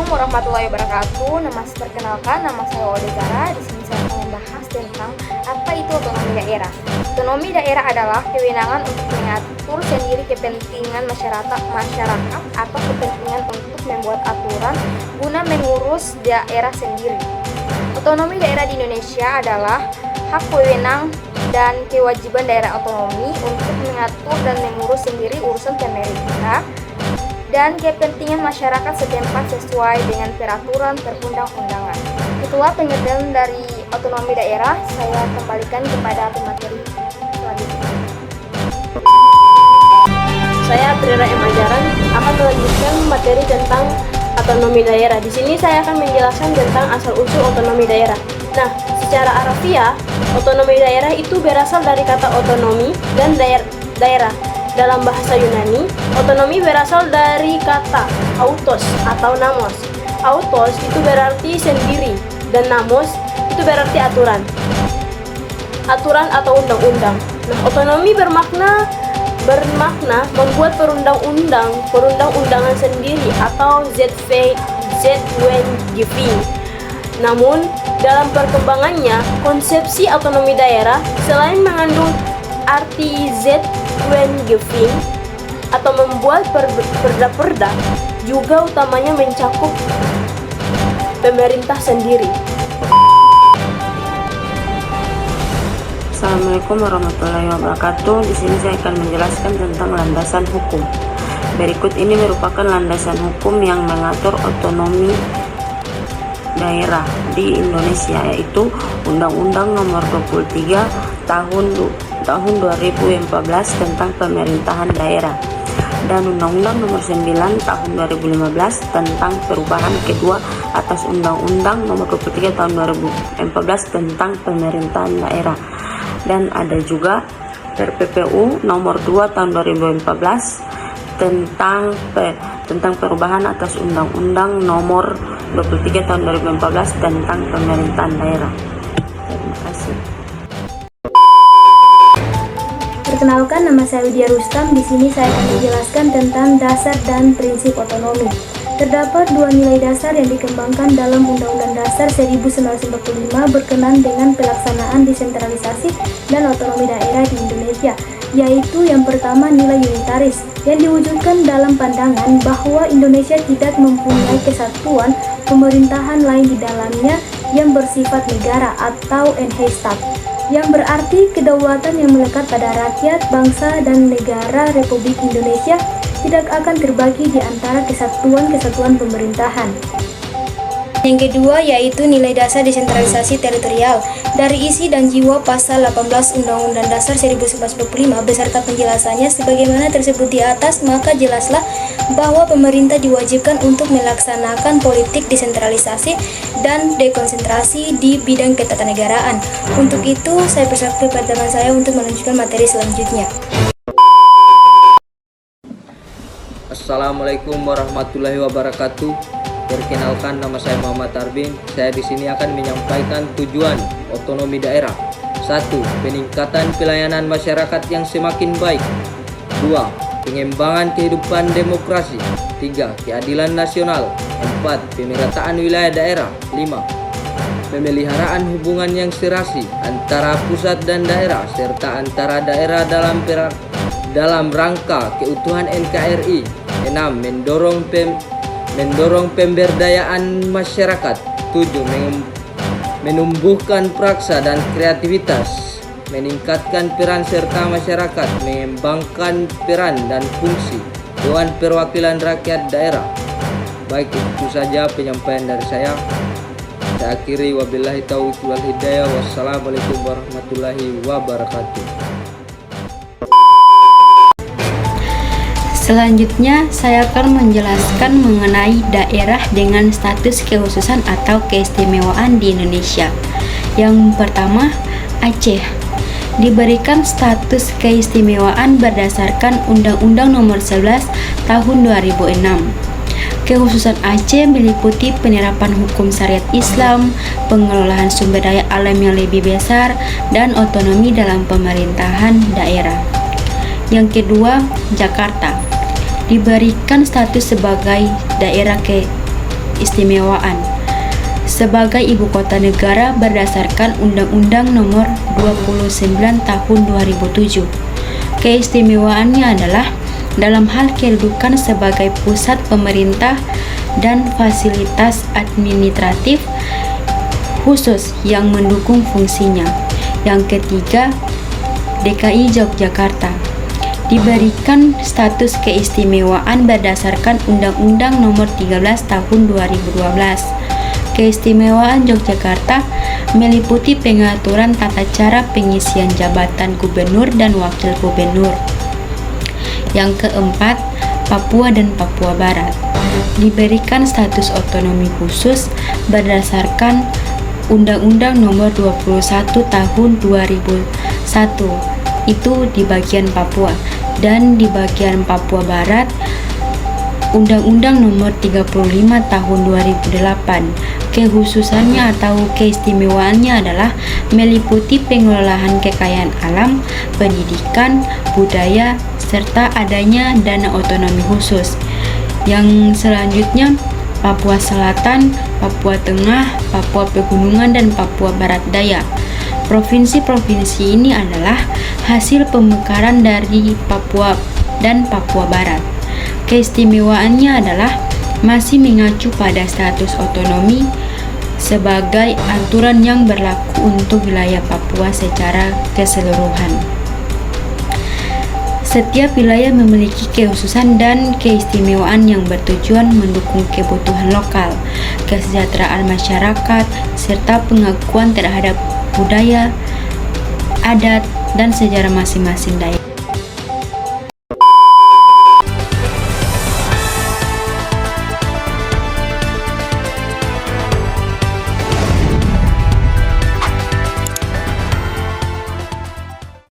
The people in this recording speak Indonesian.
Assalamualaikum warahmatullahi wabarakatuh. Perkenalkan, nama saya Ode Zara. Di sini saya akan membahas tentang apa itu otonomi daerah. Otonomi daerah adalah kewenangan untuk mengatur sendiri kepentingan masyarakat atau kepentingan untuk membuat aturan guna mengurus daerah sendiri. Otonomi daerah di Indonesia adalah hak wewenang dan kewajiban daerah otonomi untuk mengatur dan mengurus sendiri urusan pemerintah dan kepentingan masyarakat setempat sesuai dengan peraturan perundang-undangan. Itulah pengertian dari otonomi daerah. Saya kembalikan kepada pemateri selanjutnya. Saya Prira M. Ajaran akan melanjutkan materi tentang otonomi daerah. Di sini saya akan menjelaskan tentang asal-usul otonomi daerah. Nah, secara harfiah, otonomi daerah itu berasal dari kata otonomi dan daerah. Dalam bahasa Yunani, otonomi berasal dari kata autos atau namos. Autos itu berarti sendiri dan namos itu berarti aturan. Aturan atau undang-undang. Nah, otonomi bermakna membuat perundang-undangan sendiri atau Wetgeving. Namun, dalam perkembangannya, konsepsi otonomi daerah selain mengandung arti Wetgeving atau membuat perda-perda, juga utamanya mencakup pemerintah sendiri. Assalamualaikum warahmatullahi wabarakatuh. Di sini saya akan menjelaskan tentang landasan hukum. Berikut ini merupakan landasan hukum yang mengatur otonomi daerah di Indonesia, yaitu Undang-Undang Nomor 23 tahun 2014 tentang pemerintahan daerah dan Undang-Undang Nomor 9 tahun 2015 tentang perubahan kedua atas Undang-Undang Nomor 23 tahun 2014 tentang pemerintahan daerah. Dan ada juga PPPU Nomor 2 tahun 2014 tentang perubahan atas Undang-Undang Nomor 23 tahun 2014 tentang pemerintahan daerah. Terima kasih. Perkenalkan, nama saya Widya Rustam. Di sini saya akan menjelaskan tentang dasar dan prinsip otonomi. Terdapat dua nilai dasar yang dikembangkan dalam Undang-Undang Dasar 1945 berkenaan dengan pelaksanaan desentralisasi dan otonomi daerah di Indonesia, yaitu yang pertama nilai unitaris yang diwujudkan dalam pandangan bahwa Indonesia tidak mempunyai kesatuan pemerintahan lain di dalamnya yang bersifat negara atau enhestat, yang berarti kedaulatan yang melekat pada rakyat, bangsa, dan negara Republik Indonesia tidak akan terbagi di antara kesatuan-kesatuan pemerintahan. Yang kedua yaitu nilai dasar desentralisasi teritorial. Dari isi dan jiwa pasal 18 Undang-Undang Dasar 1945 beserta penjelasannya sebagaimana tersebut di atas, maka jelaslah bahwa pemerintah diwajibkan untuk melaksanakan politik desentralisasi dan dekonsentrasi di bidang ketatanegaraan. Untuk itu, saya persilakan kepada teman saya untuk melanjutkan materi selanjutnya. Assalamualaikum warahmatullahi wabarakatuh. Perkenalkan, nama saya Muhammad Tarbin. Saya di sini akan menyampaikan tujuan otonomi daerah. 1. Peningkatan pelayanan masyarakat yang semakin baik. 2. Pengembangan kehidupan demokrasi. 3. Keadilan nasional. 4. Pemerataan wilayah daerah. 5. Pemeliharaan hubungan yang serasi antara pusat dan daerah serta antara daerah dalam rangka keutuhan NKRI. 6. Mendorong pemberdayaan masyarakat. 7. Menumbuhkan praksa dan kreativitas, meningkatkan peran serta masyarakat, mengembangkan peran dan fungsi Dewan Perwakilan Rakyat Daerah. Baik, itu saja penyampaian dari saya. Saya akhiri, wabillahi taufiq wal hidayah. Wassalamualaikum warahmatullahi wabarakatuh. Selanjutnya, saya akan menjelaskan mengenai daerah dengan status kekhususan atau keistimewaan di Indonesia. Yang pertama, Aceh diberikan status keistimewaan berdasarkan Undang-Undang Nomor 11 Tahun 2006. Kekhususan Aceh meliputi penerapan hukum syariat Islam, pengelolaan sumber daya alam yang lebih besar, dan otonomi dalam pemerintahan daerah. Yang kedua, Jakarta diberikan status sebagai daerah keistimewaan sebagai ibu kota negara berdasarkan Undang-Undang Nomor 29 Tahun 2007. Keistimewaannya adalah dalam hal kedudukan sebagai pusat pemerintah dan fasilitas administratif khusus yang mendukung fungsinya. Yang ketiga, DKI Yogyakarta diberikan status keistimewaan berdasarkan Undang-Undang Nomor 13 Tahun 2012. Keistimewaan Yogyakarta meliputi pengaturan tata cara pengisian jabatan gubernur dan wakil gubernur. Yang keempat, Papua dan Papua Barat diberikan status otonomi khusus berdasarkan Undang-Undang Nomor 21 Tahun 2001, itu di bagian Papua, dan di bagian Papua Barat Undang-Undang Nomor 35 Tahun 2008. Kekhususannya atau keistimewaannya adalah meliputi pengelolaan kekayaan alam, pendidikan, budaya, serta adanya dana otonomi khusus. Yang selanjutnya, Papua Selatan, Papua Tengah, Papua Pegunungan, dan Papua Barat Daya. Provinsi-provinsi ini adalah hasil pemekaran dari Papua dan Papua Barat. Keistimewaannya adalah masih mengacu pada status otonomi sebagai aturan yang berlaku untuk wilayah Papua secara keseluruhan. Setiap wilayah memiliki kekhususan dan keistimewaan yang bertujuan mendukung kebutuhan lokal, kesejahteraan masyarakat, serta pengakuan terhadap budaya, adat, dan sejarah masing-masing daerah.